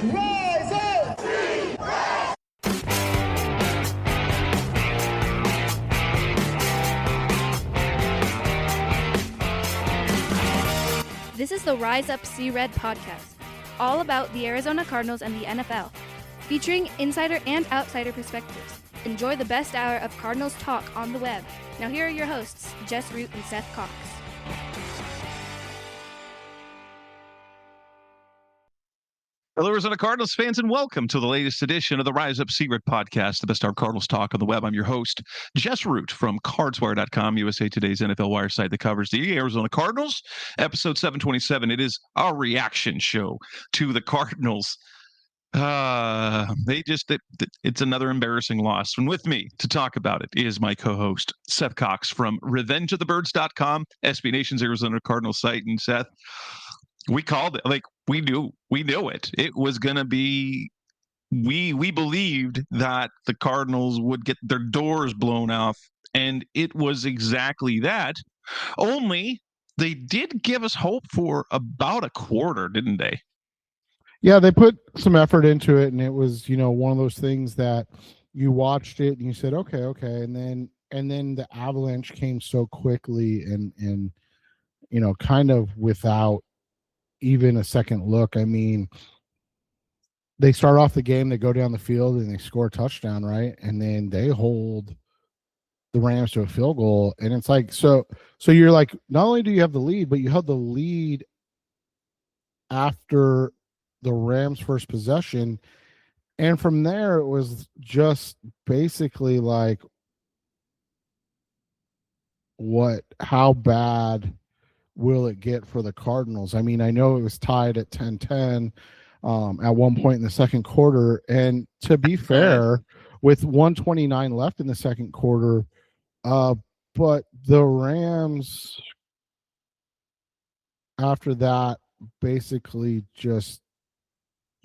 Rise up! This is the Rise Up See Red podcast, all about the Arizona Cardinals and the NFL, featuring insider and outsider perspectives. Enjoy the best hour of Cardinals talk on the web. Now here are your hosts, Jess Root and Seth Cox. Hello, Arizona Cardinals fans, and welcome to the latest edition of the Rise Up See Red podcast, the best hour of Cardinals talk on the web. I'm your host, Jess Root from CardsWire.com, USA Today's NFL Wire site that covers the Arizona Cardinals. Episode 727. It is our reaction show to the Cardinals. It's another embarrassing loss. And with me to talk about it is my co-host, Seth Cox from RevengeOfTheBirds.com, SB Nation's Arizona Cardinals site. And Seth, we called it, like we knew it. It was going to be, we believed that the Cardinals would get their doors blown off, and it was exactly that. Only they did give us hope for about a quarter, didn't they? Yeah, they put some effort into it, and it was, one of those things that you watched it and you said, okay, and then the avalanche came so quickly and kind of without even a second look. I mean, they start off the game, they go down the field and they score a touchdown, right? And then they hold the Rams to a field goal, and it's like, so you're like, not only do you have the lead, but you have the lead after the Rams' first possession. And from there, it was just basically like, how bad will it get for the Cardinals? I mean, I know it was tied at 10-10 at one point in the second quarter. And to be fair, with 1:29 left in the second quarter, but the Rams, after that, basically just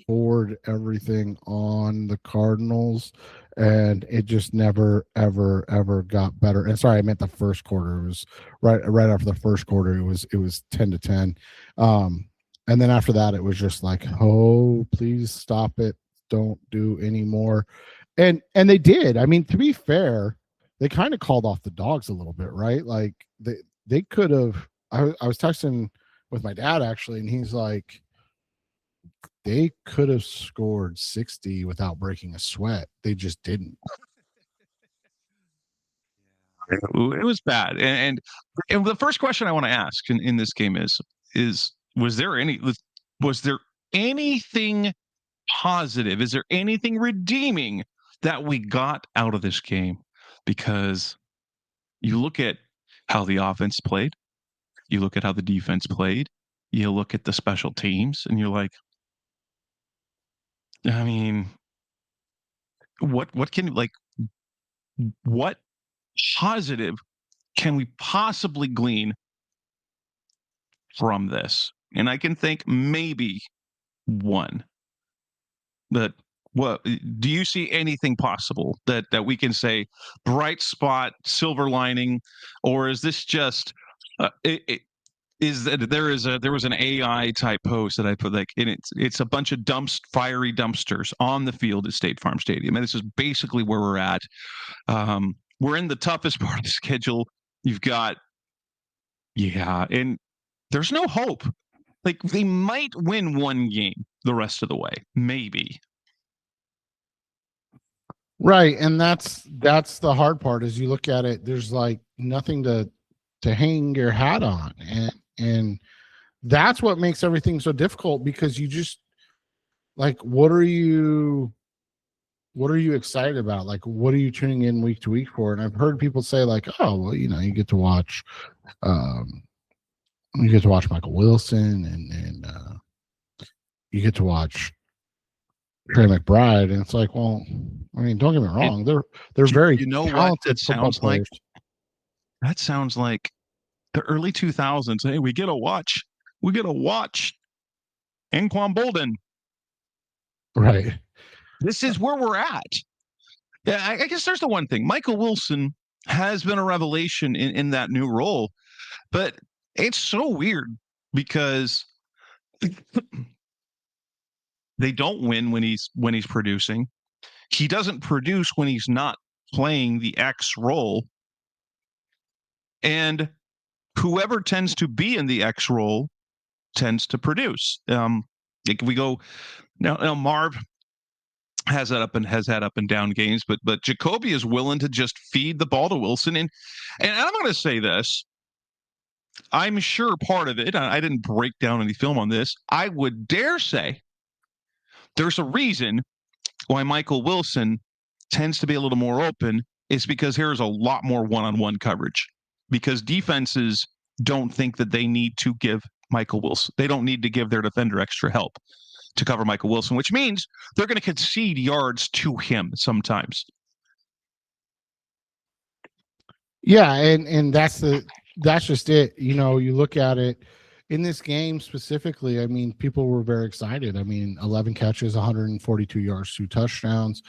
poured everything on the Cardinals, and it just never ever got better. And sorry, I meant the first quarter. It was right after the first quarter, it was 10-10, and then after that it was just like, oh, please stop it, don't do any more. And they did. I mean, to be fair, they kind of called off the dogs a little bit, right? Like they could have. I was texting with my dad actually, and he's like, they could have scored 60 without breaking a sweat. They just didn't. It was bad. And the first question I want to ask in this game is was there anything positive? Is there anything redeeming that we got out of this game? Because you look at how the offense played, you look at how the defense played, you look at the special teams, and you're like, I mean, what positive can we possibly glean from this? And I can think maybe one. But what do you see anything possible that we can say bright spot, silver lining, or is this just is that there was an AI type post that I put, like, and it's a bunch of fiery dumpsters on the field at State Farm Stadium, and this is basically where we're at. We're in the toughest part of the schedule. You've got, and there's no hope. Like, they might win one game the rest of the way, maybe. Right, and that's the hard part. Is you look at it, there's like nothing to hang your hat on, and that's what makes everything so difficult, because you just, like, what are you excited about? Like, what are you tuning in week to week for? And I've heard people say, like, oh, well, you get to watch Michael Wilson, and you get to watch Trey McBride, and it's like, well, I mean, don't get me wrong, they're very talented football players. That sounds like the early 2000s. Hey, we get to watch Anquan Bolden. Right. This is where we're at. Yeah, I guess there's the one thing. Michael Wilson has been a revelation in that new role, but it's so weird because They don't win when he's producing. He doesn't produce when he's not playing the X role. And whoever tends to be in the X role tends to produce. If we go now, Marv has had up and down games, but Jacoby is willing to just feed the ball to Wilson. And I'm going to say this. I'm sure part of it, I didn't break down any film on this. I would dare say there's a reason why Michael Wilson tends to be a little more open. Is because here's a lot more one-on-one coverage, because defenses don't think that they need to give Michael Wilson. They don't need to give their defender extra help to cover Michael Wilson, which means they're going to concede yards to him sometimes. Yeah, and that's just it. You know, you look at it in this game specifically. I mean, people were very excited. I mean, 11 catches, 142 yards, 2 touchdowns.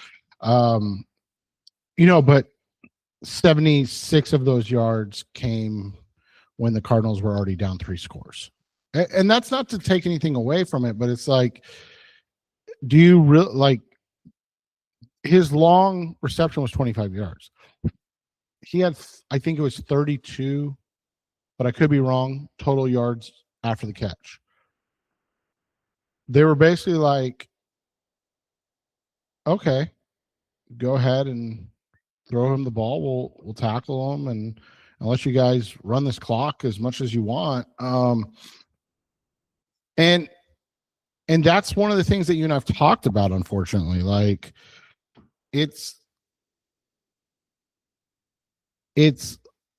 You know, but 76 of those yards came when the Cardinals were already down 3 scores. And that's not to take anything away from it, but it's like, do you really like his long reception was 25 yards. He had, I think it was 32, but I could be wrong, total yards after the catch. They were basically like, okay, go ahead and throw him the ball. We'll tackle him, and let you guys run this clock as much as you want. And that's one of the things that you and I've talked about, unfortunately. Like, it's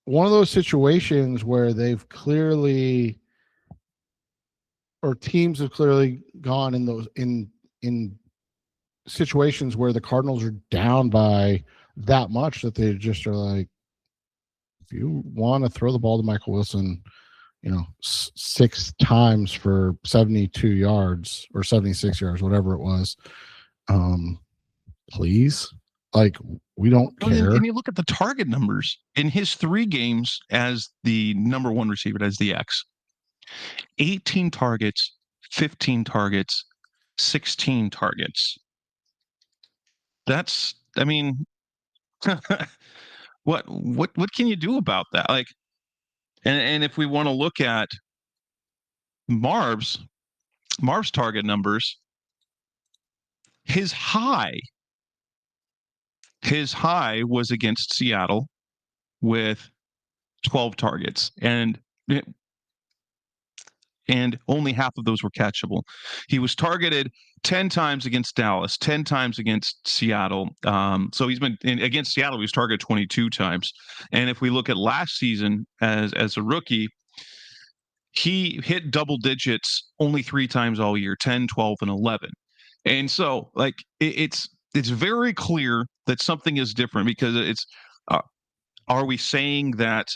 one of those situations where they've clearly, or teams have clearly gone in those in situations where the Cardinals are down by that much that they just are like, if you want to throw the ball to Michael Wilson, you know, 6 times for 72 yards or 76 yards, whatever it was, please, like, we don't care. And you look at the target numbers in his 3 games as the number 1 receiver, as the X: 18 targets, 15 targets, 16 targets. That's, I mean, what can you do about that? Like, and if we want to look at Marv's target numbers, his high was against Seattle with 12 targets, and only half of those were catchable. He was targeted 10 times against Dallas, 10 times against Seattle. So he's been against Seattle, he was targeted 22 times. And if we look at last season as a rookie, he hit double digits only 3 times all year, 10, 12, and 11. And so, like, it's very clear that something is different, because it's are we saying that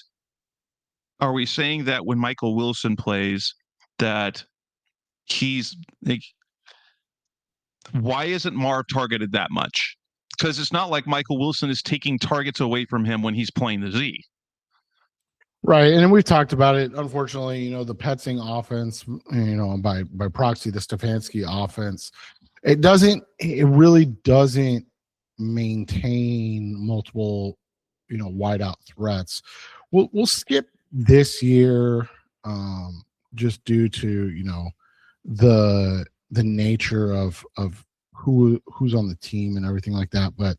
when Michael Wilson plays that he's like, why isn't Marv targeted that much? Because it's not like Michael Wilson is taking targets away from him when he's playing the Z. Right. And we've talked about it. Unfortunately, you know, the Petzing offense, you know, by proxy, the Stefanski offense, it really doesn't maintain multiple, you know, wide out threats. We'll skip this year, just due to, you know, the nature of who's on the team and everything like that. But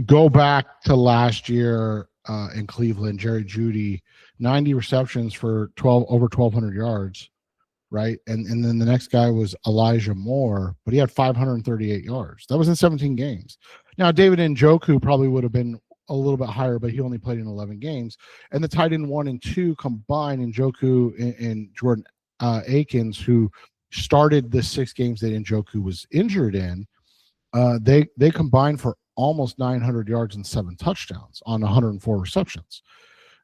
go back to last year in Cleveland, Jerry Jeudy, 90 receptions for over 1,200 yards, right? And then the next guy was Elijah Moore, but he had 538 yards. That was in 17 games. Now, David Njoku probably would have been a little bit higher, but he only played in 11 games. And the tight end 1 and 2 combined, Njoku and Jordan Akins, who started the 6 games that Njoku was injured in, they combined for almost 900 yards and 7 touchdowns on 104 receptions.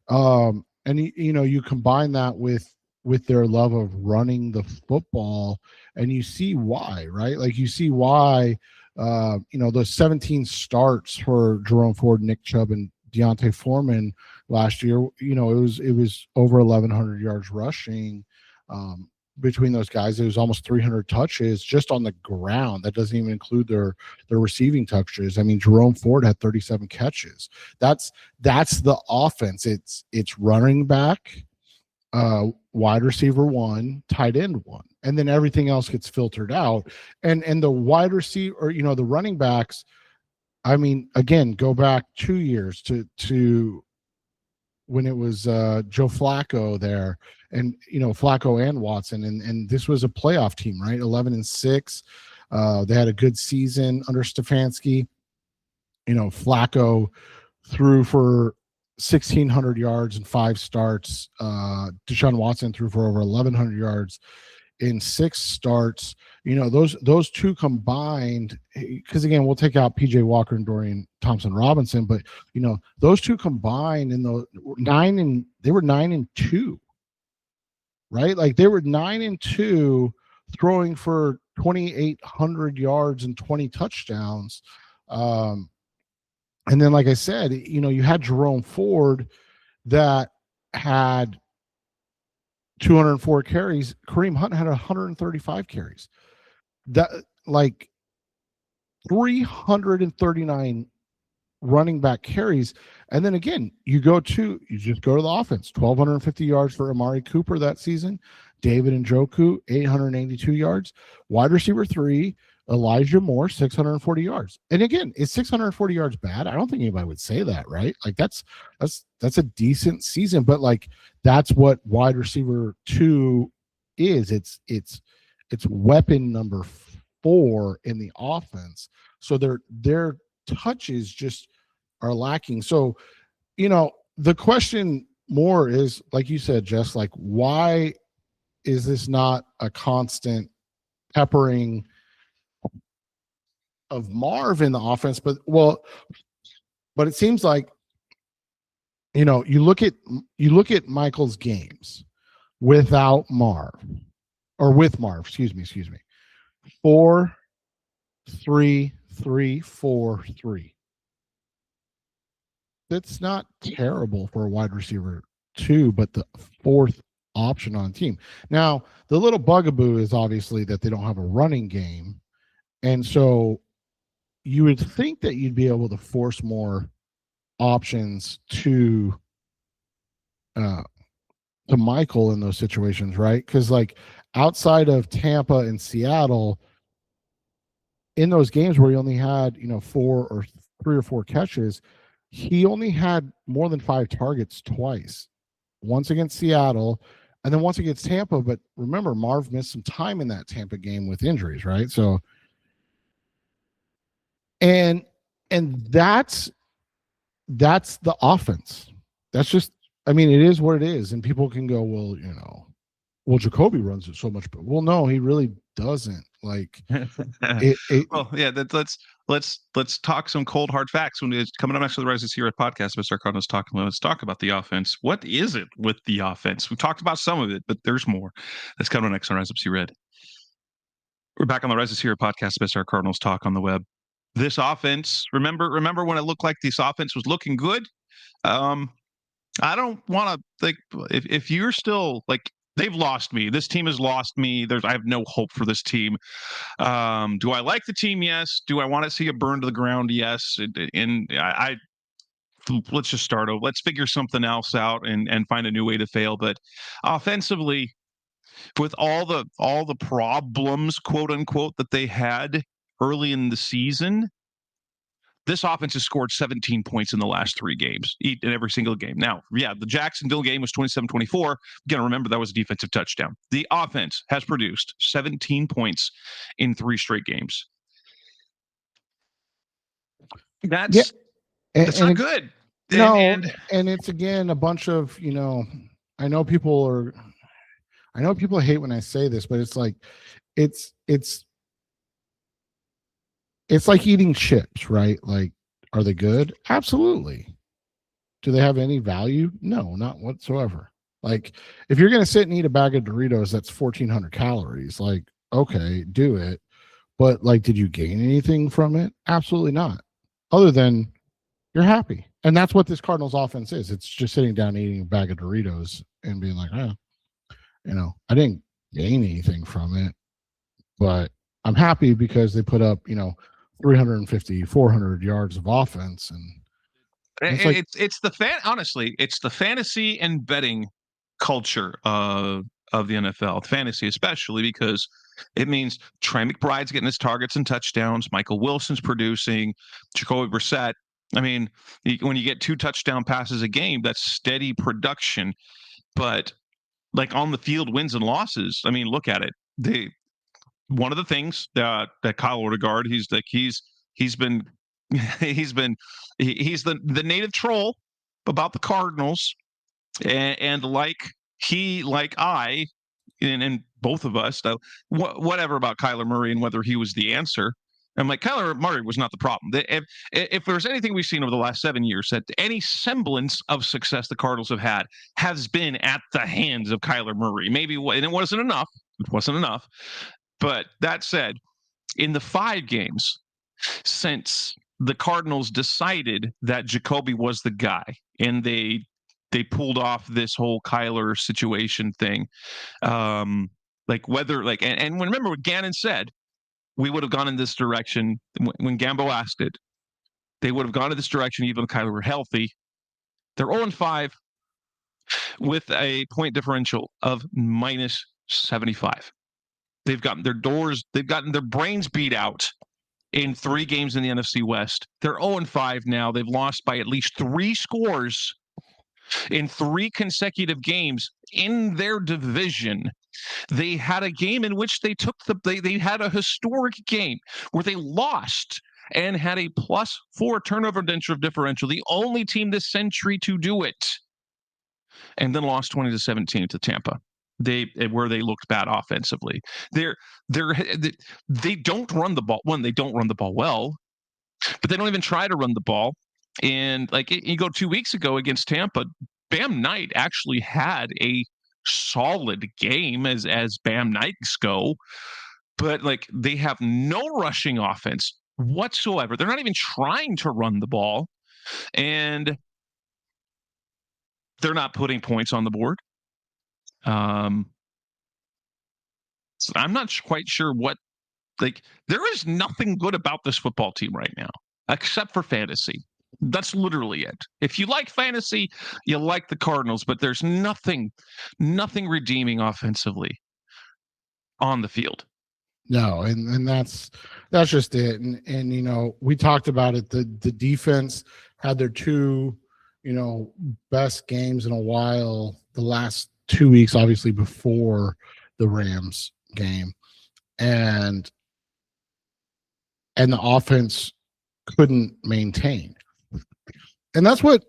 And you know, you combine that with their love of running the football, and you see why, right? Like, you see why, you know, those 17 starts for Jerome Ford, Nick Chubb, and Deontay Foreman last year, you know, it was over 1,100 yards rushing. between those guys. It was almost 300 touches just on the ground. That doesn't even include their receiving touches. I mean, Jerome Ford had 37 catches. That's the offense. It's running back, wide receiver one, tight end one, and then everything else gets filtered out. And the wide receiver, or the running backs. I mean, again, go back 2 years to when it was Joe Flacco there, and Flacco and Watson, and this was a playoff team, right? 11-6. They had a good season under Stefanski. Flacco threw for 1,600 yards in 5 starts. Deshaun Watson threw for over 1,100 yards in 6 starts. Those two combined, because again, we'll take out PJ Walker and Dorian Thompson Robinson, but those two combined in the they were 9-2, right? Like they were 9-2, throwing for 2,800 yards and 20 touchdowns. And then, like I said, you had Jerome Ford that had 204 carries. Kareem Hunt had 135 carries. That, like, 339 running back carries. And then again, you just go to the offense. 1,250 yards for Amari Cooper that season. David Njoku, 882 yards. Wide receiver 3, Elijah Moore, 640 yards. And again, is 640 yards bad? I don't think anybody would say that, right? Like that's a decent season, but like that's what wide receiver 2 is. It's weapon number 4 in the offense. So their touches just are lacking. So, the question more is, like you said, Jess, like, why is this not a constant peppering of Marv in the offense? But it seems like, you look at Michael's games without Marv, or with Marv, excuse me, 4-3-3-4-3. That's not terrible for a wide receiver 2, but the 4th option on team. Now, the little bugaboo is obviously that they don't have a running game. And so you would think that you'd be able to force more options to Michael in those situations, right? Because like outside of Tampa and Seattle, in those games where he only had 3 or 4 catches, he only had more than 5 targets twice. Once against Seattle, and then once against Tampa. But remember, Marv missed some time in that Tampa game with injuries, right? So, and that's the offense. That's just, I mean, it is what it is. And people can go, well, Jacoby runs it so much, but well, no, he really doesn't. Like, well, yeah. Let's talk some cold hard facts when it's coming up next to the Rises Here at podcast. Mr. Cardinals talking. Let's talk about the offense. What is it with the offense? We've talked about some of it, but there's more. That's coming up next on Rise Up See Red. We're back on the Rises Here podcast. Mr. Cardinals talk on the web. This offense. Remember when it looked like this offense was looking good? I don't want to think if you're still like. They've lost me. This team has lost me. I have no hope for this team. Do I like the team? Yes. Do I want to see it burn to the ground? Yes. And let's just start over. Let's figure something else out and find a new way to fail. But offensively, with all the problems, quote unquote, that they had early in the season, this offense has scored 17 points in the last 3 games, in every single game. Now, yeah, the Jacksonville game was 27-24. You got to remember that was a defensive touchdown. The offense has produced 17 points in 3 straight games. That's not good. No, and it's again a bunch of, I know people hate when I say this, but it's like it's like eating chips, right? Like, are they good? Absolutely. Do they have any value? No, not whatsoever. Like, if you're going to sit and eat a bag of Doritos that's 1,400 calories, like, okay, do it. But, like, did you gain anything from it? Absolutely not. Other than you're happy. And that's what this Cardinals offense is. It's just sitting down eating a bag of Doritos and being like, I didn't gain anything from it, but I'm happy because they put up, 350, 400 yards of offense. And it's like, it's the honestly, it's the fantasy and betting culture of the NFL, fantasy especially, because it means Trey McBride's getting his targets and touchdowns, Michael Wilson's producing, Jacoby Brissett. I mean, when you get 2 touchdown passes a game, that's steady production. But like on the field, wins and losses. I mean, look at it. One of the things that Kyle Odegaard, he's been he's the native troll about the Cardinals, and like I, and both of us, whatever about Kyler Murray and whether he was the answer. I'm like, Kyler Murray was not the problem. If there's anything we've seen over the last 7 years, that any semblance of success the Cardinals have had has been at the hands of Kyler Murray. Maybe, and it wasn't enough. It wasn't enough. But that said, in the 5 games since the Cardinals decided that Jacoby was the guy, and they pulled off this whole Kyler situation thing, and remember what Gannon said, we would have gone in this direction when Gambo asked it. They would have gone in this direction even if Kyler were healthy. They're 0-5 with a point differential of -75. They've gotten their brains beat out in 3 games in the NFC West. They're 0-5 now. They've lost by at least 3 scores in 3 consecutive games in their division. They had a game in which they had a historic game where they lost and had a +4 turnover differential, the only team this century to do it, and then lost 20-17 to Tampa. Where they looked bad offensively. They don't run the ball. One, they don't run the ball well, but they don't even try to run the ball. And like you go 2 weeks ago against Tampa, Bam Knight actually had a solid game as Bam Knights go, but like they have no rushing offense whatsoever. They're not even trying to run the ball, and they're not putting points on the board. So I'm not quite sure there is nothing good about this football team right now, except for fantasy. That's literally it. If you like fantasy, you like the Cardinals, but there's nothing redeeming offensively on the field. No, and that's just it. And we talked about it. The defense had their 2, best games in a while. The last 2 weeks, obviously before the Rams game, and the offense couldn't maintain. And that's what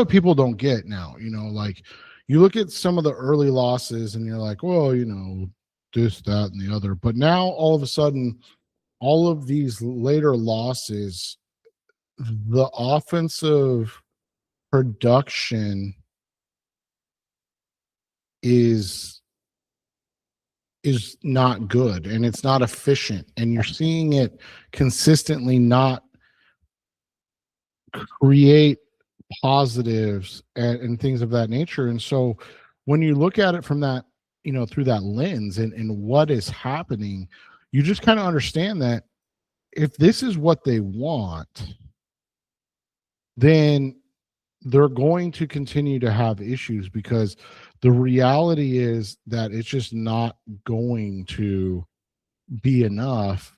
people don't get now. Like you look at some of the early losses and you're like, well, this, that, and the other. But now all of a sudden, all of these later losses, the offensive production is not good, and it's not efficient, and you're seeing it consistently not create positives and things of that nature. And so when you look at it from that, through that lens and what is happening, you just kind of understand that if this is what they want, then they're going to continue to have issues, because the reality is that it's just not going to be enough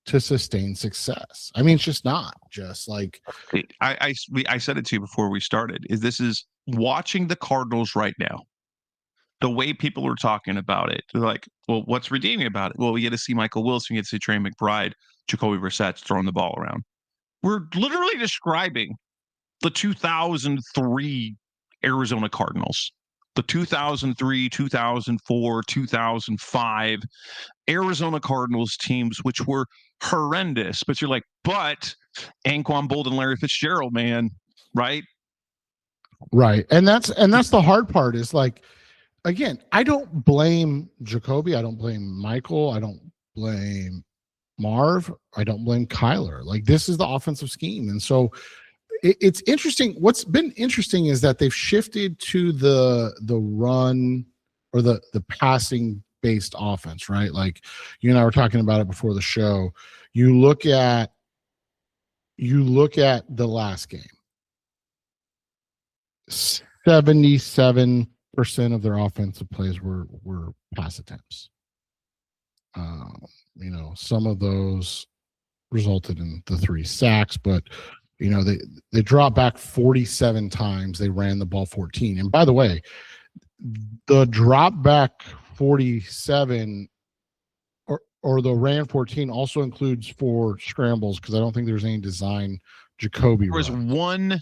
to sustain success. I mean, it's just not. Just like I said it to you before we started, this is watching the Cardinals right now. The way people are talking about it, they're like, well, what's redeeming about it? Well, we get to see Michael Wilson, we get to see Trey McBride, Jacoby Brissett throwing the ball around. We're literally describing the 2003 Arizona Cardinals, the 2003, 2004, 2005 Arizona Cardinals teams, which were horrendous. But you're like, but Anquan Boldin, Larry Fitzgerald, man, right? Right. And that's the hard part is like, again, I don't blame Jacoby. I don't blame Michael. I don't blame Marv. I don't blame Kyler. Like, this is the offensive scheme. And so it's interesting. What's been interesting is that they've shifted to the run or the passing based offense, right? Like you and I were talking about it before the show. You look at the last game. 77% of their offensive plays were pass attempts. Some of those resulted in the 3 sacks, but they dropped back 47 times. They ran the ball 14. And by the way, the drop back 47 or the ran 14 also includes 4 scrambles, because I don't think there's any design Jacoby There was run. one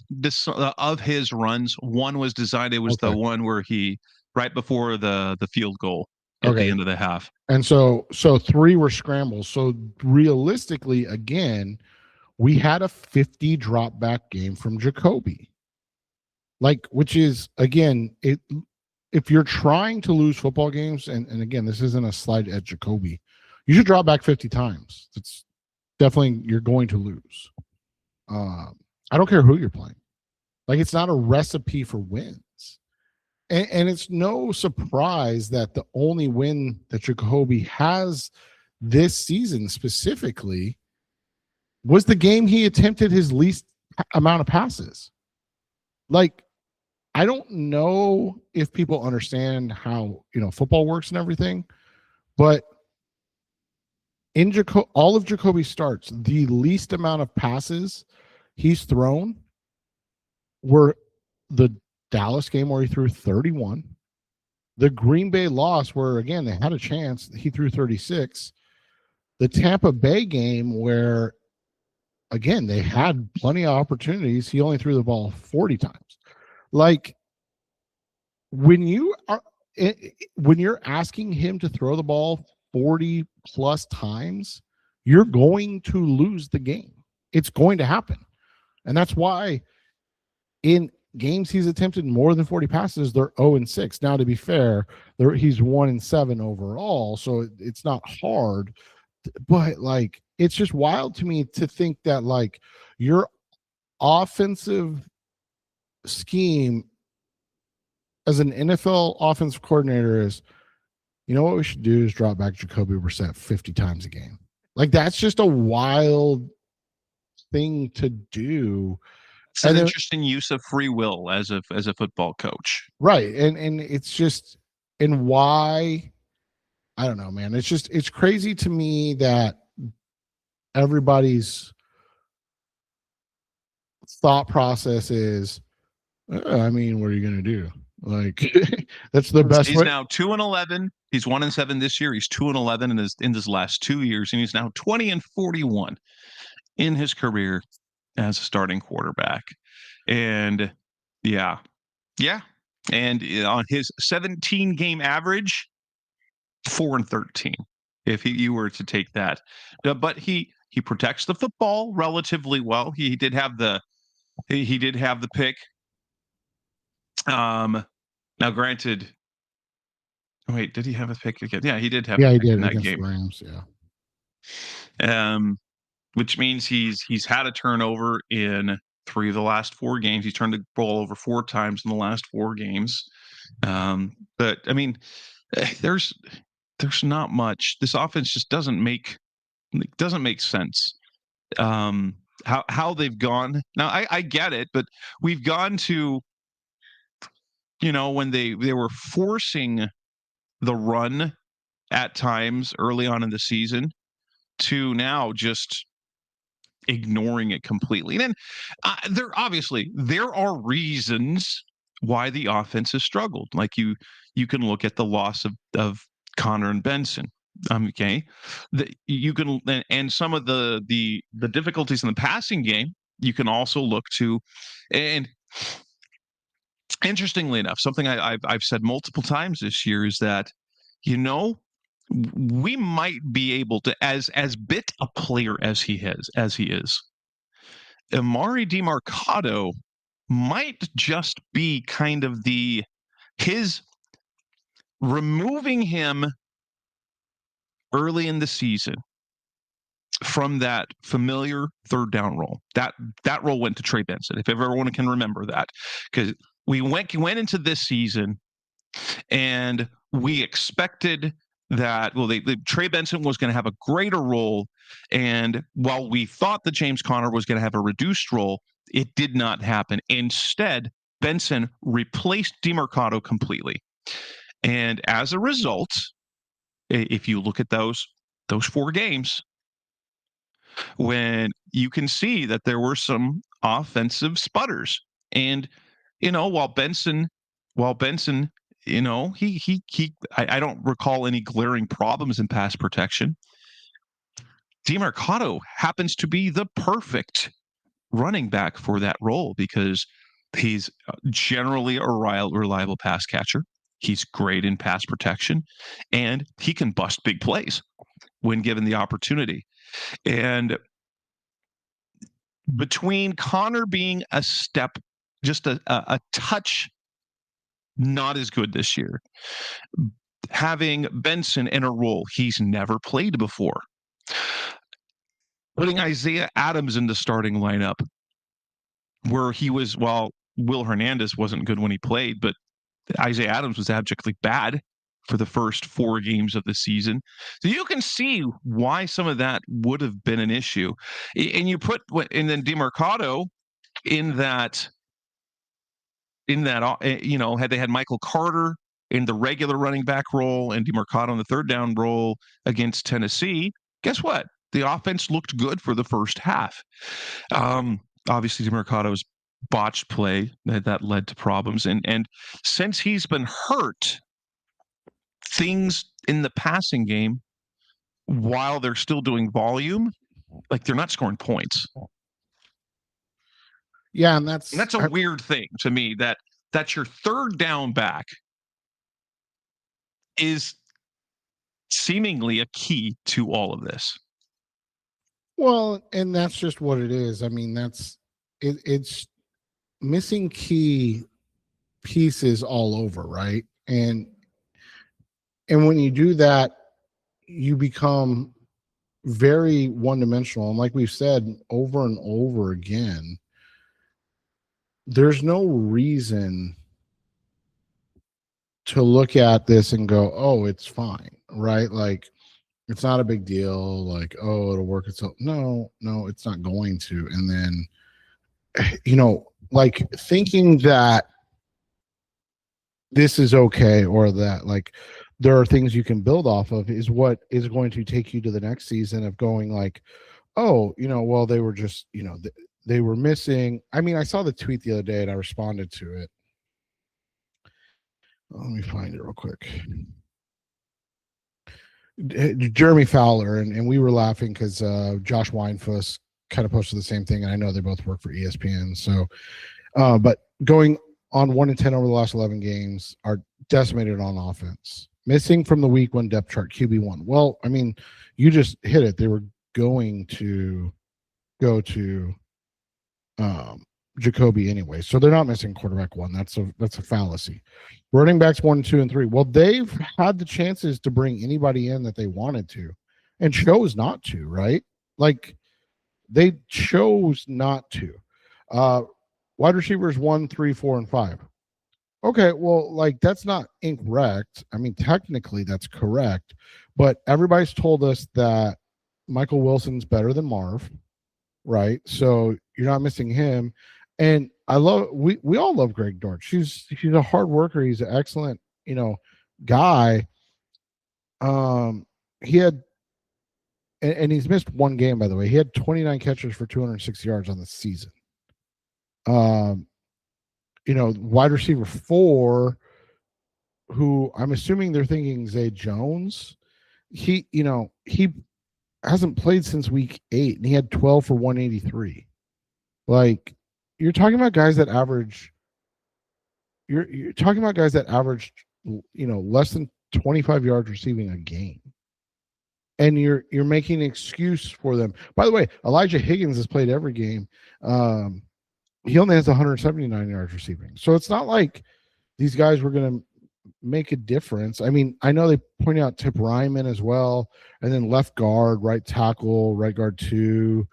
of his runs. One was designed. It was the one where he right before the field goal at the end of the half. And so 3 were scrambles. So realistically, again, we had a 50 drop back game from Jacoby. Like, which is, again, if you're trying to lose football games, and again, this isn't a slight at Jacoby, you should drop back 50 times. It's definitely, you're going to lose. I don't care who you're playing. Like, it's not a recipe for wins. And it's no surprise that the only win that Jacoby has this season specifically was the game he attempted his least amount of passes. Like, I don't know if people understand how, football works and everything, but in all of Jacoby's starts, the least amount of passes he's thrown were the Dallas game where he threw 31, the Green Bay loss where, again, they had a chance, he threw 36, the Tampa Bay game where, again, they had plenty of opportunities, he only threw the ball 40 times. Like, when you're asking him to throw the ball 40 plus times, you're going to lose the game. It's going to happen. And that's why in games he's attempted more than 40 passes, they're 0-6. Now, to be fair, he's 1-7 overall, so it's not hard. But, like, it's just wild to me to think that, like, your offensive scheme as an NFL offensive coordinator is, what we should do is drop back Jacoby Brissett 50 times a game. Like, that's just a wild thing to do. It's an interesting use of free will as a football coach. Right. And it's just, and why, I don't know, man. It's crazy to me that everybody's thought process is, what are you going to do? Like, that's the best. He's now 2-11. He's 1-7 this year. He's 2-11 in his last 2 years, and he's now 20-41 in his career as a starting quarterback. And and on his 17 game average, 4-13 if you were to take that. But he protects the football relatively well. He did have the pick. Now, granted, wait, did he have a pick again? Yeah, he did have a pick in that game. Rams, yeah. Which means he's had a turnover in 3 of the last 4 games. He's turned the ball over 4 times in the last 4 games. But I mean, there's not much. This offense just doesn't make sense. How they've gone. Now, I get it, but we've gone to, when they were forcing the run at times early on in the season, to now just ignoring it completely. And then there are reasons why the offense has struggled. Like you can look at the loss of Connor and Benson. Okay, you can, and some of the difficulties in the passing game. You can also look to, and interestingly enough, something I've said multiple times this year is that, we might be able to, as bit a player as he is, Amari DeMarcado might just be kind of his removing him early in the season from that familiar third down role. That role went to Trey Benson, if everyone can remember that, because we went into this season and we expected that, well, Trey Benson was going to have a greater role. And while we thought that James Conner was going to have a reduced role, it did not happen. Instead, Benson replaced DeMercado completely. And as a result, if you look at those 4 games, when you can see that there were some offensive sputters. And, while Benson, I don't recall any glaring problems in pass protection. DeMercado happens to be the perfect running back for that role because he's generally a reliable pass catcher. He's great in pass protection, and he can bust big plays when given the opportunity. And between Connor being a step, just a touch not as good this year, having Benson in a role he's never played before, putting Isaiah Adams in the starting lineup where he was, well, Will Hernandez wasn't good when he played, but Isaiah Adams was abjectly bad for the first 4 games of the season. So you can see why some of that would have been an issue. And you put, and then DeMercado in that, had they had Michael Carter in the regular running back role and DeMercado in the third down role against Tennessee, guess what? The offense looked good for the first half. Obviously, DeMercado's botched play that led to problems. And since he's been hurt, things in the passing game, while they're still doing volume, like they're not scoring points. Yeah, and that's a weird thing to me that your third down back is seemingly a key to all of this. Well, and that's just what it is. I mean, it's missing key pieces all over, right? And when you do that, you become very one-dimensional. And like we've said over and over again, there's no reason to look at this and go, oh, it's fine, right? Like, it's not a big deal. Like, oh, it'll work itself. No, it's not going to. And then, like thinking that this is okay or that like there are things you can build off of is what is going to take you to the next season of going like, oh, well, they were just, they were missing. I mean, I saw the tweet the other day and I responded to it. Let me find it real quick. Jeremy Fowler, and we were laughing because Josh Weinfuss kind of posted the same thing, and I know they both work for ESPN. So, but going on 1-10 over the last 11 games are decimated on offense. Missing from the week 1 depth chart, QB1. Well, I mean, you just hit it. They were going to go to Jacoby anyway, so they're not missing quarterback 1. That's a fallacy. Running backs 1, 2, and 3. Well, they've had the chances to bring anybody in that they wanted to, and chose not to. Right? Like they chose not to. Wide receivers 1, 3, 4, and 5. Okay, well, like that's not incorrect. I mean, technically that's correct, but everybody's told us that Michael Wilson's better than Marv, right? So you're not missing him. And we all love Greg Dortch. He's a hard worker. He's an excellent, guy. He had, and he's missed 1 game, by the way. He had 29 catches for 206 yards on the season. Wide receiver 4, who I'm assuming they're thinking Zay Jones. He hasn't played since week 8, and he had 12 for 183. Like, you're talking about guys that average. You're talking about guys that averaged, less than 25 yards receiving a game, and you're making an excuse for them. By the way, Elijah Higgins has played every game. He only has 179 yards receiving, so it's not like these guys were going to make a difference. I mean, I know they point out Tip Ryman as well, and then left guard, right tackle, right guard 2.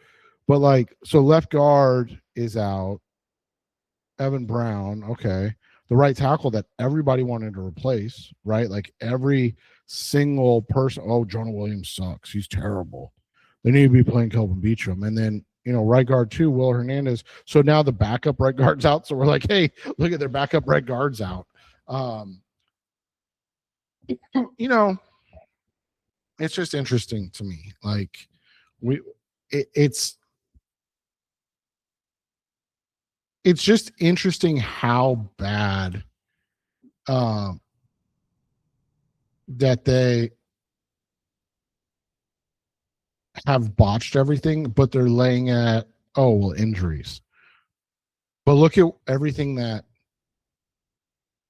But like, so left guard is out. Evan Brown, okay. the right tackle that everybody wanted to replace, right? Like every single person, oh, Jonah Williams sucks. He's terrible. They need to be playing Kelvin Beachum. And then, right guard too, Will Hernandez. So now the backup right guard's out. So we're like, hey, look at their backup right guards out. It's just interesting to me. Like it's just interesting how bad that they have botched everything, but they're laying at injuries. But look at everything that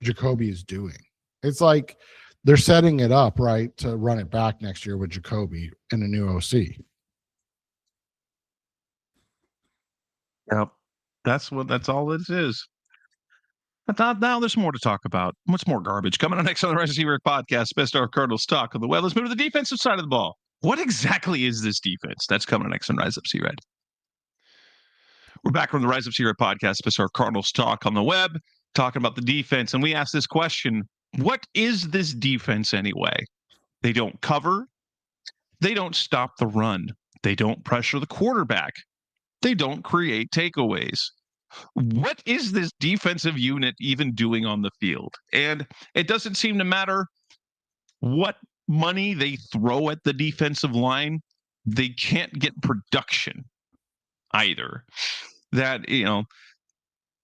Jacoby is doing. It's like they're setting it up right to run it back next year with Jacoby and a new OC. Yep. That's all it is. But now there's more to talk about. What's more garbage? Coming on next on the Rise of Rick podcast, best of Cardinals talk of the web. Let's move to the defensive side of the ball. What exactly is this defense? That's coming next on Rise Up C Red. We're back from the Rise Up C Red podcast, best of Cardinals talk on the web, talking about the defense. And we asked this question: what is this defense anyway? They don't cover. They don't stop the run. They don't pressure the quarterback. They don't create takeaways. What is this defensive unit even doing on the field? And it doesn't seem to matter what money they throw at the defensive line. They can't get production either. That,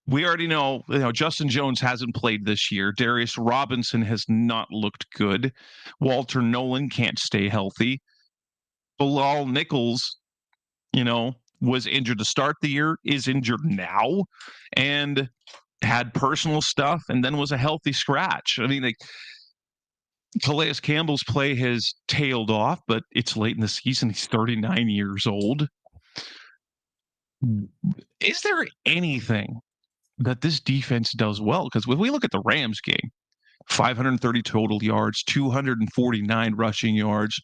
we already know, Justin Jones hasn't played this year. Darius Robinson has not looked good. Walter Nolan can't stay healthy. Bilal Nichols, was injured to start the year, is injured now, and had personal stuff, and then was a healthy scratch. I mean, Calais Campbell's play has tailed off, but it's late in the season. He's 39 years old. Is there anything that this defense does well? Because when we look at the Rams game, 530 total yards, 249 rushing yards,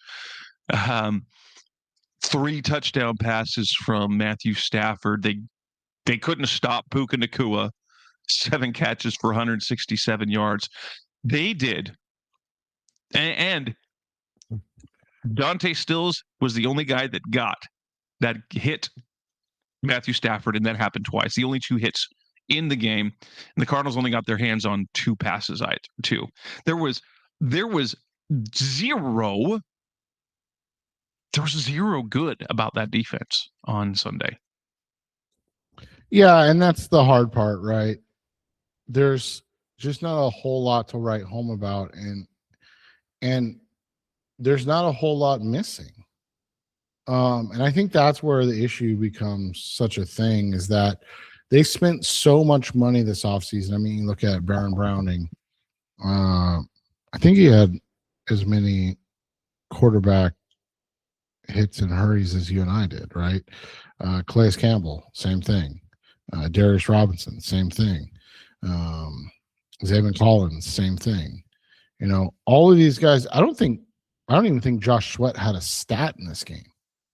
3 touchdown passes from Matthew Stafford. They couldn't stop Puka Nacua. 7 catches for 167 yards. They did. And Dante Stills was the only guy that hit Matthew Stafford, and that happened twice. The only 2 hits in the game. And the Cardinals only got their hands on 2 passes. There was zero good about that defense on Sunday. Yeah, and that's the hard part, right? There's just not a whole lot to write home about, and there's not a whole lot missing. And I think that's where the issue becomes such a thing, is that they spent so much money this offseason. I mean, you look at Baron Browning. I think he had as many quarterback hits and hurries as you and I did, right? Calais Campbell, same thing. Darius Robinson, same thing. Zayvon Collins, same thing. All of these guys. I don't even think Josh Sweat had a stat in this game.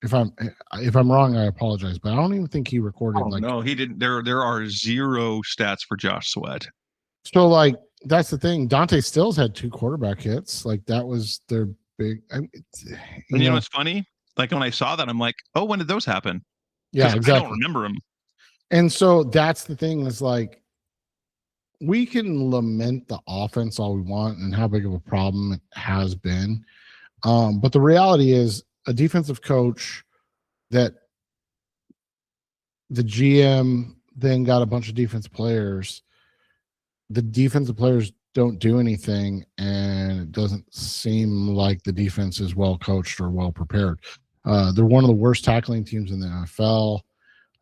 If I'm wrong, I apologize, but I don't even think he recorded. No, he didn't. There are 0 stats for Josh Sweat. So that's the thing. Dante Stills had 2 quarterback hits. That was their big. You know what's funny? When I saw that, I'm like, oh, when did those happen? Yeah, exactly. I don't remember them. And so that's the thing, is we can lament the offense all we want and how big of a problem it has been. But the reality is, a defensive coach that the GM then got a bunch of defensive players. The defensive players don't do anything, and it doesn't seem like the defense is well coached or well prepared. They're one of the worst tackling teams in the NFL.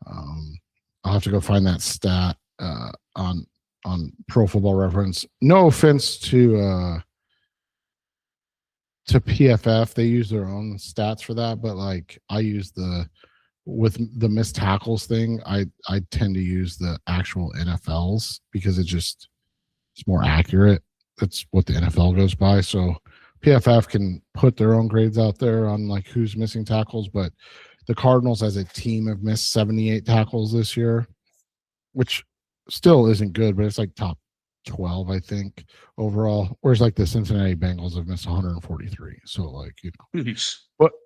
I'll have to go find that stat on Pro Football Reference. No offense to PFF, they use their own stats for that, but I use with the missed tackles thing, I tend to use the actual NFL's because it's more accurate. That's what the NFL goes by. So PFF can put their own grades out there on who's missing tackles, but the Cardinals as a team have missed 78 tackles this year, which still isn't good, but it's top 12, I think, overall. Whereas like the Cincinnati Bengals have missed 143. So like,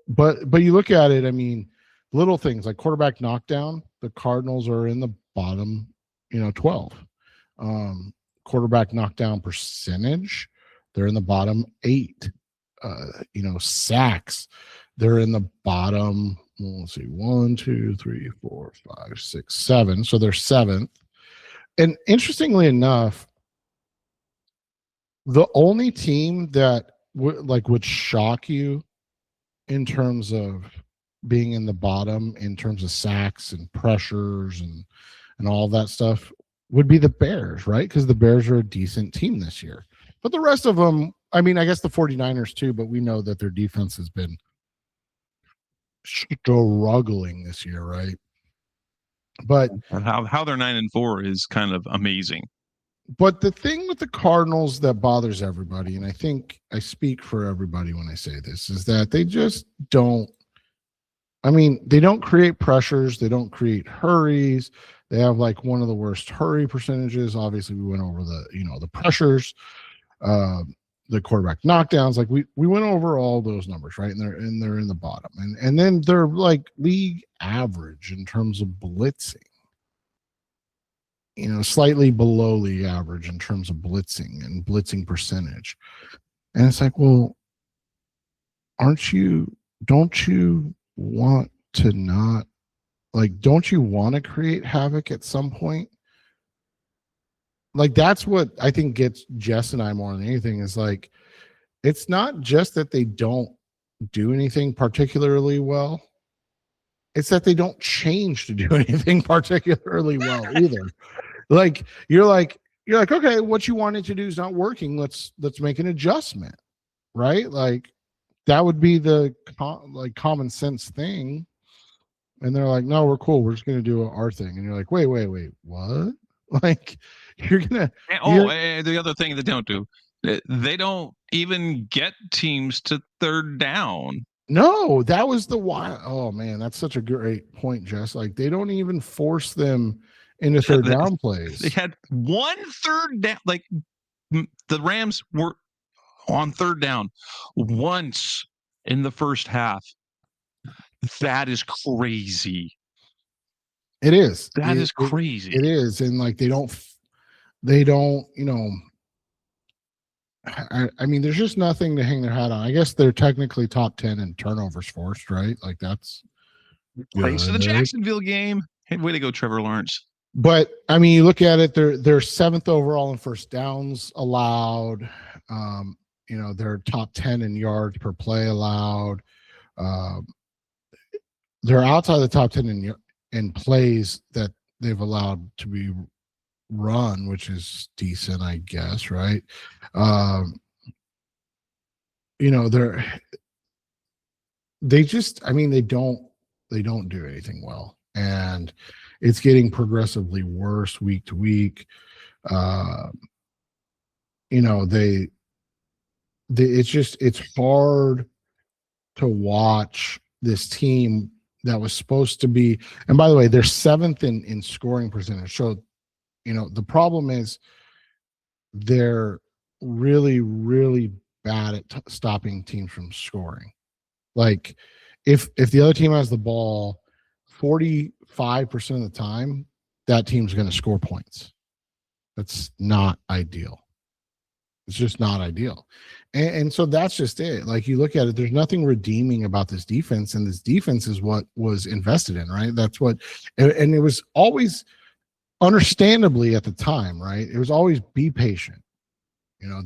but you look at it, I mean, little things like quarterback knockdown, the Cardinals are in the bottom, 12. Quarterback knockdown percentage, they're in the bottom 8. Sacks, they're in the bottom, let's see, 1, 2, 3, 4, 5, 6, 7. So they're 7th. And interestingly enough, the only team that would shock you in terms of being in the bottom, in terms of sacks and pressures and all that stuff, would be the Bears, right? Because the Bears are a decent team this year. But the rest of them, I mean, I guess the 49ers too, but we know that their defense has been struggling this year, right? But how they're 9-4 is kind of amazing. But the thing with the Cardinals that bothers everybody, and I think I speak for everybody when I say this, is that they just don't. I mean, they don't create pressures. They don't create hurries. They have like one of the worst hurry percentages. Obviously, we went over the pressures, the quarterback knockdowns. Like we went over all those numbers, right? And they're in the bottom, and then they're like league average in terms of blitzing. Slightly below league average in terms of blitzing and blitzing percentage. And it's like, well, don't you want to not, like, don't you want to create havoc at some point? Like, that's what I think gets Jess and I more than anything is like, it's not just that they don't do anything particularly well. It's that they don't change to do anything particularly well either. Like you're like, okay, what you wanted to do is not working. Let's make an adjustment, right? Like that would be the common sense thing. And they're like, no, we're cool. We're just going to do our thing. And you're like, wait, what? Like you're going to. The other thing they don't do, they don't even get teams to third down. No, that was the why. Oh man, that's such a great point, Jess. Like they don't even force them into third down plays. They had one third down. Like the Rams were on third down once in the first half. That is crazy. It is. That is crazy. It is. And like they don't, I mean, there's just nothing to hang their hat on. I guess they're technically top 10 in turnovers forced, right? Like that's thanks to the Jacksonville game. Hey, way to go, Trevor Lawrence. But I mean, you look at it, they're 7th overall in first downs allowed. They're top 10 in yards per play allowed. They're outside the top 10 in plays that they've allowed to be run, which is decent, I guess, right? They don't do anything well, and it's getting progressively worse week to week. It's hard to watch this team that was supposed to be, and by the way, they're 7th in scoring percentage. So, the problem is they're really, really bad at stopping teams from scoring. Like if the other team has the ball 45% of the time, that team's going to score points. That's not ideal. It's just not ideal. And so that's just it. Like you look at it, there's nothing redeeming about this defense, and this defense is what was invested in, right? That's what, and it was always understandably at the time, right? It was always be patient.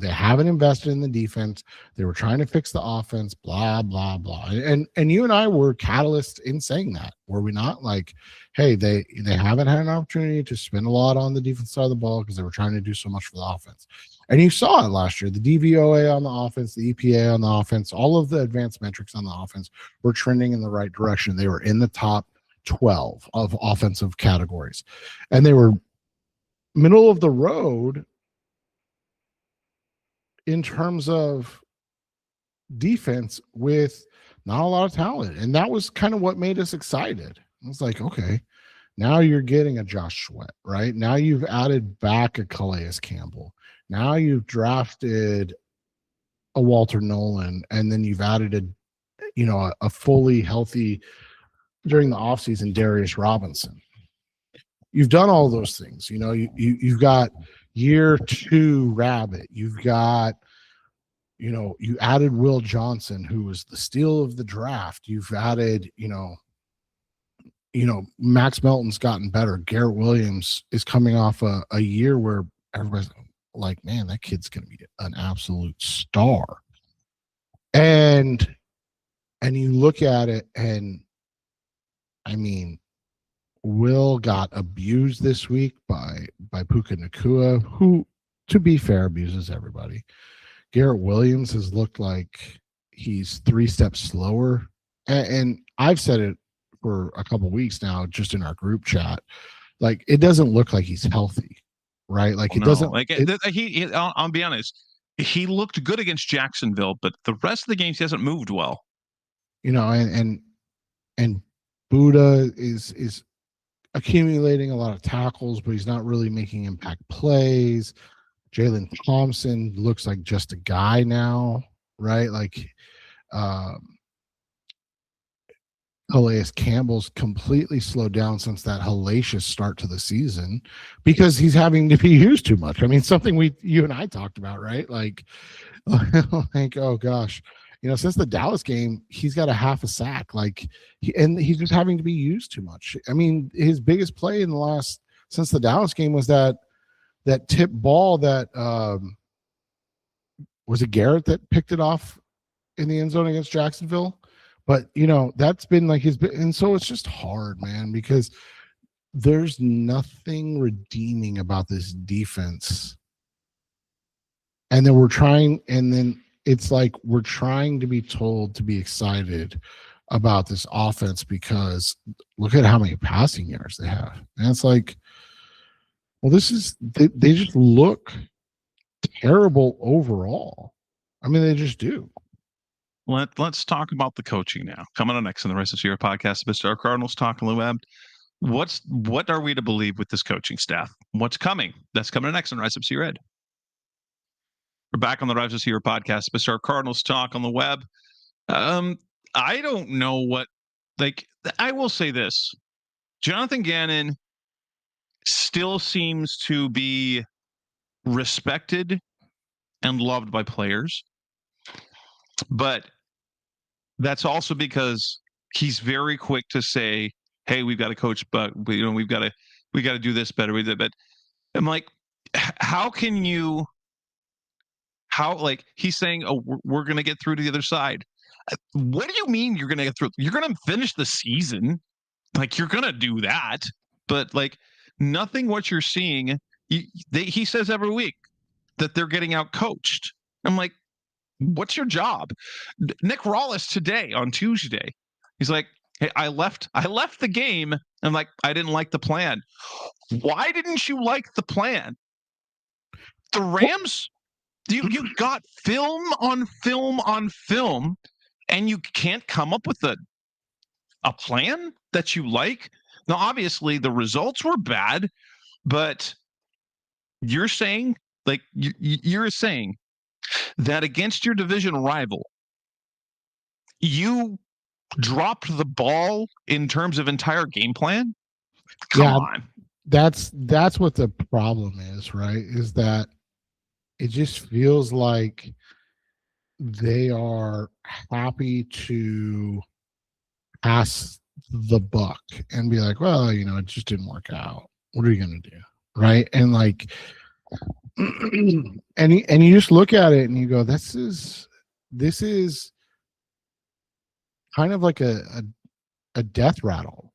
They haven't invested in the defense. They were trying to fix the offense, blah, blah, blah. And you and I were catalysts in saying that, were we not? Like, hey, they haven't had an opportunity to spend a lot on the defense side of the ball because they were trying to do so much for the offense. And you saw it last year. The DVOA on the offense, the EPA on the offense, all of the advanced metrics on the offense were trending in the right direction. They were in the top 12 of offensive categories. And they were middle of the road in terms of defense with not a lot of talent. And that was kind of what made us excited. I was like, okay, now you're getting a Josh Sweat, right? Now you've added back a Calais Campbell. Now you've drafted a Walter Nolan, and then you've added a fully healthy during the offseason Darius Robinson. You've done all those things. You've got year 2 Rabbit. You've got, you added Will Johnson, who was the steal of the draft. You've added, Max Melton's gotten better. Garrett Williams is coming off a year where everybody's like, man, that kid's going to be an absolute star. And you look at it, and I mean, Will got abused this week by Puka Nacua, who, to be fair, abuses everybody. Garrett Williams has looked like he's 3 steps slower. And I've said it for a couple weeks now, just in our group chat. Like, it doesn't look like he's healthy, right? Like, it doesn't. Like, I'll be honest. He looked good against Jacksonville, but the rest of the games he hasn't moved well. And Buddha is accumulating a lot of tackles, but he's not really making impact plays. Jalen Thompson looks like just a guy now, right? Like, Calais Campbell's completely slowed down since that hellacious start to the season because he's having to be used too much. I mean, something you and I talked about, right? Like, oh gosh, since the Dallas game, he's got a half a sack. Like, he's just having to be used too much. I mean, his biggest play since the Dallas game was that tip ball that was it Garrett that picked it off in the end zone against Jacksonville. But, that's been like and so it's just hard, man, because there's nothing redeeming about this defense. And then it's like we're trying to be told to be excited about this offense because look at how many passing yards they have. And it's like, well, they just look terrible overall. I mean, they just do. Let's talk about the coaching now. Coming on next in the Rest of Sierra podcast, Mr. Cardinals Talk on the Web. What are we to believe with this coaching staff? What's coming? That's coming next on Rise Up Sierra. We're back on the Rise of Sierra podcast, Mr. Cardinals Talk on the Web. I don't know what, like, I will say this. Jonathan Gannon still seems to be respected and loved by players. But that's also because he's very quick to say, "Hey, we've got to coach, but we got to do this better." But I'm like, like he's saying, "Oh, we're going to get through to the other side." What do you mean you're going to get through? You're going to finish the season, like you're going to do that. But like nothing. What you're seeing, he says every week that they're getting out coached. I'm like, what's your job? Nick Rawlis today on Tuesday, he's like, hey, I left the game. I'm like, I didn't like the plan. Why didn't you like the plan? The Rams, you got film on film on film, and you can't come up with a plan that you like. Now, obviously, the results were bad, but you're saying, like, you're saying that against your division rival, you dropped the ball in terms of entire game plan? Come on. That's what the problem is, right? Is that it just feels like they are happy to pass the buck and be like, well, it just didn't work out. What are you going to do? Right. And like, and you just look at it and you go, this is kind of like a death rattle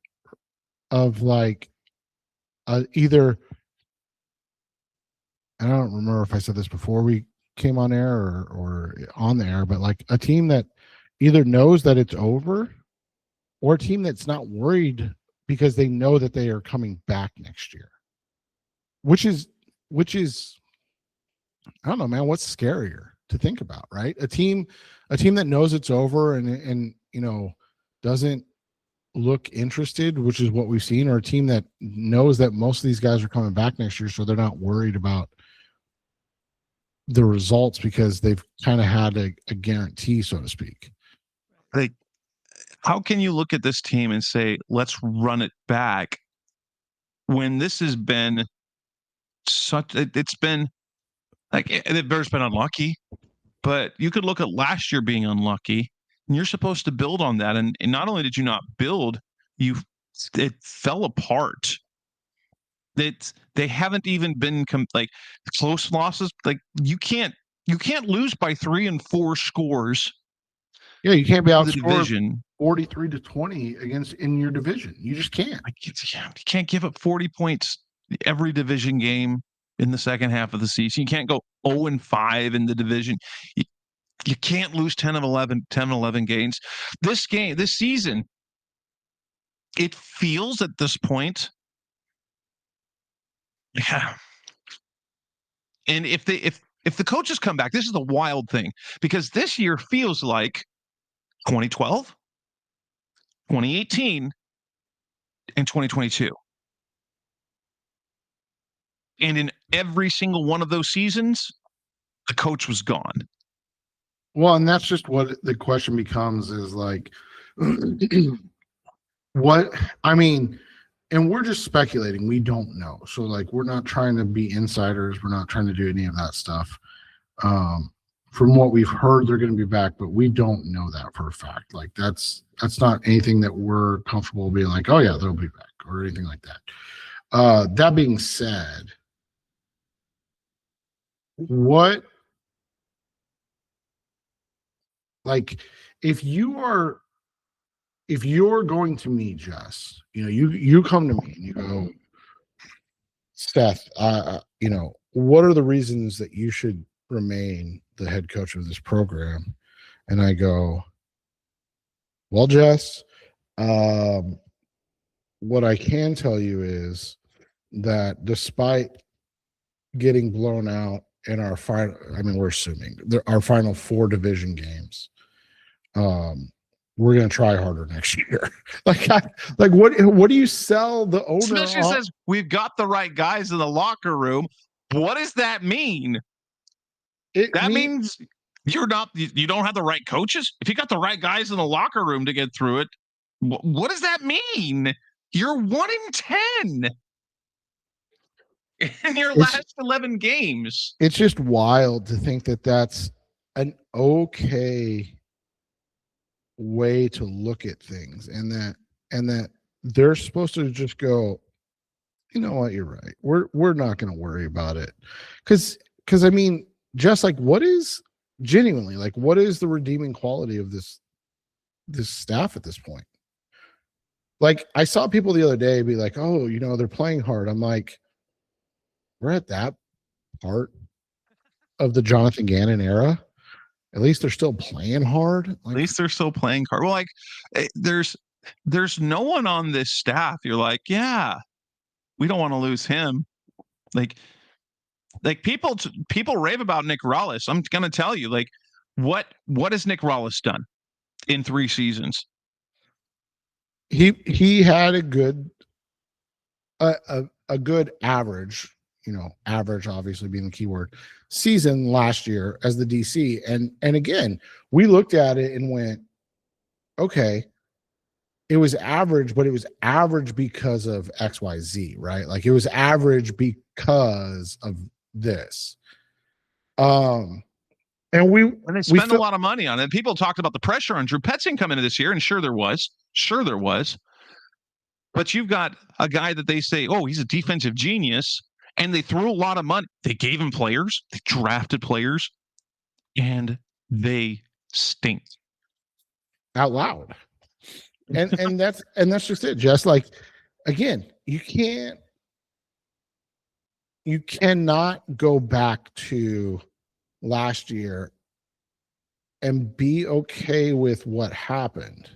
of like either, I don't remember if I said this before we came on air or on the air, but like a team that either knows that it's over or a team that's not worried because they know that they are coming back next year, which is I don't know, man, what's scarier to think about, right? A team that knows it's over and doesn't look interested, which is what we've seen, or a team that knows that most of these guys are coming back next year, so they're not worried about the results because they've kind of had a guarantee, so to speak. Like, how can you look at this team and say, let's run it back when this has been it's been like the Bears been unlucky, but you could look at last year being unlucky, and you're supposed to build on that. And not only did you not build, it fell apart. They haven't even been like close losses. Like you can't lose by 3 and 4 scores. Yeah, you can't be The outscored division 43-20 against in your division. You just can't. you can't give up 40 points every division game in the second half of the season. You can't go 0-5 in the division. You can't lose 10 of 11 games. This season, it feels at this point. Yeah. And if the coaches come back, this is the wild thing, because this year feels like 2012, 2018, and 2022. And in every single one of those seasons, the coach was gone. Well, and that's just what the question becomes is like, what, I mean, and we're just speculating. We don't know. So like, we're not trying to be insiders. We're not trying to do any of that stuff. From what we've heard, they're going to be back, but we don't know that for a fact. Like that's not anything that we're comfortable being like, oh yeah, they'll be back or anything like that. That being said, what, like, if you're going to me, Jess, you come to me and you go, Seth, what are the reasons that you should remain the head coach of this program? And I go, well, Jess, what I can tell you is that despite getting blown out in our final, we're assuming our final 4 division games, we're going to try harder next year. What do you sell the owner? Especially says we've got the right guys in the locker room. What does that mean? That means you don't have the right coaches. If you got the right guys in the locker room to get through it, what does that mean? You're 1-10 in your last 11 games. It's just wild to think that that's an okay way to look at things, and that they're supposed to just go, you know what, you're right. We're not going to worry about it. Cause just like, what is genuinely, like, what is the redeeming quality of this staff at this point? Like, I saw people the other day be like, oh, they're playing hard. I'm like, we're at that part of the Jonathan Gannon era. At least they're still playing hard. At least they're still playing hard. Well, like, there's no one on this staff. You're like, yeah, we don't want to lose him. Like people rave about Nick Rallis. I'm gonna tell you, like, what has Nick Rallis done in 3 seasons? He had a good average. Average obviously being the key word, season last year as the DC. And again, we looked at it and went, okay, it was average, but it was average because of XYZ, right? Like, it was average because of this. And they spent a lot of money on it. People talked about the pressure on Drew Petzing coming into this year, and sure there was. But you've got a guy that they say, oh, he's a defensive genius. And they threw a lot of money. They gave him players. They drafted players, and they stink out loud. And that's just it. Just like, again, you cannot go back to last year and be okay with what happened.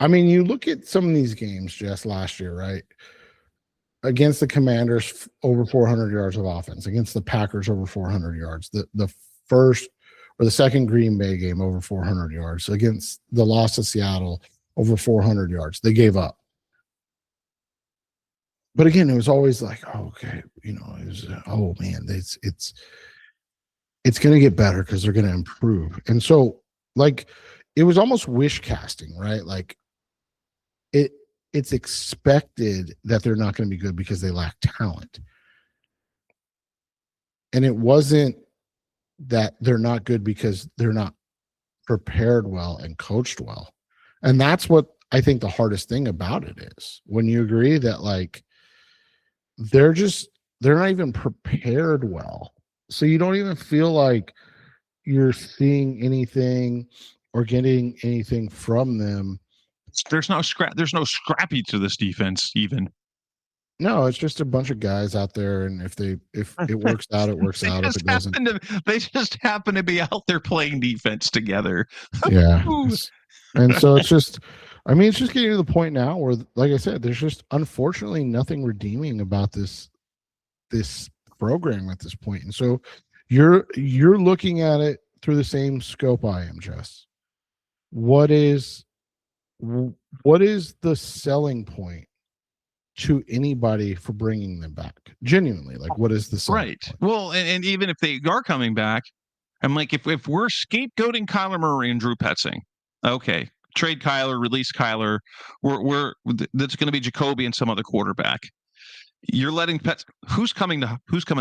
You look at some of these games just last year, right? Against the Commanders, over 400 yards of offense. Against the Packers, over 400 yards. The first or the second Green Bay game, over 400 yards. Against the loss to Seattle, over 400 yards. They gave up. But again, it was always like, oh, okay, it was, oh man, it's going to get better because they're going to improve. And so, like, it was almost wish casting, right? Like, it's expected that they're not going to be good because they lack talent. And it wasn't that they're not good because they're not prepared well and coached well. And that's what I think the hardest thing about it is. When you agree that, like, they're not even prepared well. So you don't even feel like you're seeing anything or getting anything from them. There's no scrappy to this defense even. No, it's just a bunch of guys out there, and if it works out, it works out. If it doesn't, they just happen to be out there playing defense together. Yeah. And so it's just getting to the point now where, like I said, there's just unfortunately nothing redeeming about this program at this point. And so you're looking at it through the same scope I am, Jess. What is the selling point to anybody for bringing them back? Genuinely, like, what is the selling point? Well, and even if they are coming back, I'm like, if we're scapegoating Kyler Murray and Drew Petzing, okay, trade Kyler, release Kyler, that's going to be Jacoby and some other quarterback. You're letting who's coming to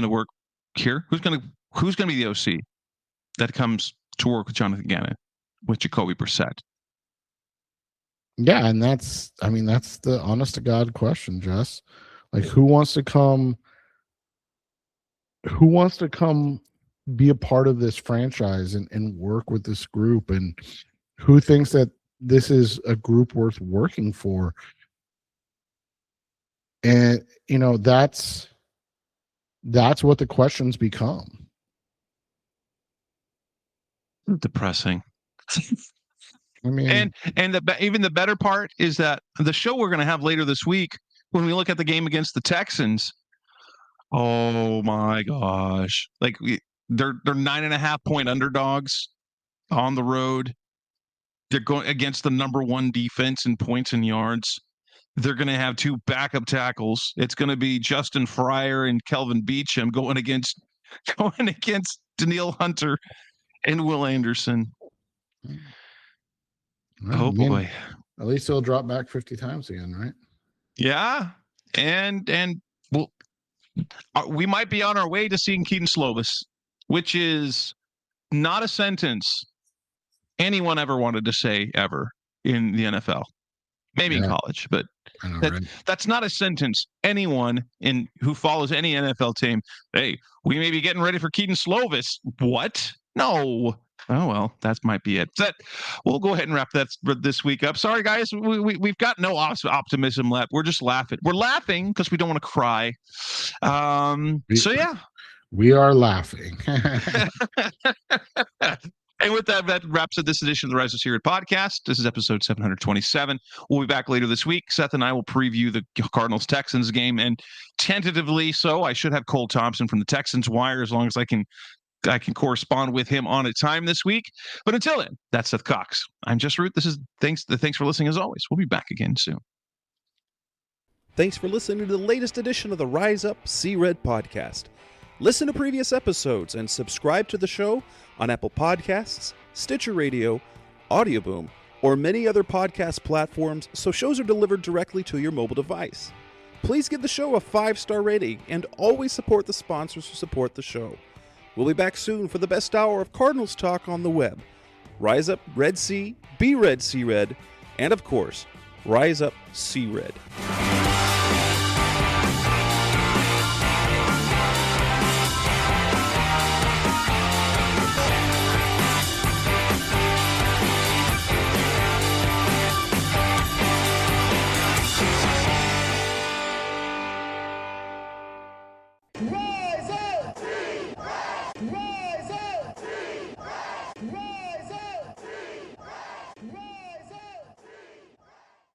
work here? Who's going to be the OC that comes to work with Jonathan Gannon, with Jacoby Brissett? Yeah, and that's the honest to God question, Jess. Like, who wants to come be a part of this franchise and work with this group, and who thinks that this is a group worth working for? And that's what the questions become. Depressing. I mean, and even the better part is that the show we're going to have later this week, when we look at the game against the Texans, oh my gosh, like they're 9.5 point underdogs on the road. They're going against the number one defense in points and yards. They're going to have two backup tackles. It's going to be Justin Fryer and Kelvin Beachum going against Danielle Hunter and Will Anderson. Well, boy! At least he'll drop back 50 times again, right? Yeah, and well, we might be on our way to seeing Keaton Slovis, which is not a sentence anyone ever wanted to say ever in the NFL. Maybe in college, but that's not a sentence anyone who follows any NFL team. Hey, we may be getting ready for Keaton Slovis. What? No. Oh, well, that might be it. We'll go ahead and wrap that this week up. Sorry, guys. We've got no optimism left. We're just laughing. We're laughing because we don't want to cry. So, yeah. We are laughing. And with that wraps up this edition of the Rise of Seared podcast. This is episode 727. We'll be back later this week. Seth and I will preview the Cardinals-Texans game, and tentatively so, I should have Cole Thompson from the Texans wire as long as I can correspond with him on a time this week. But until then, that's Seth Cox. I'm Jess Root. Thanks for listening as always. We'll be back again soon. Thanks for listening to the latest edition of the Rise Up, See Red podcast. Listen to previous episodes and subscribe to the show on Apple Podcasts, Stitcher Radio, Audioboom, or many other podcast platforms so shows are delivered directly to your mobile device. Please give the show a 5-star rating and always support the sponsors who support the show. We'll be back soon for the best hour of Cardinals talk on the web. Rise up, Red Sea, be Red, See Red, and of course, Rise Up, See Red.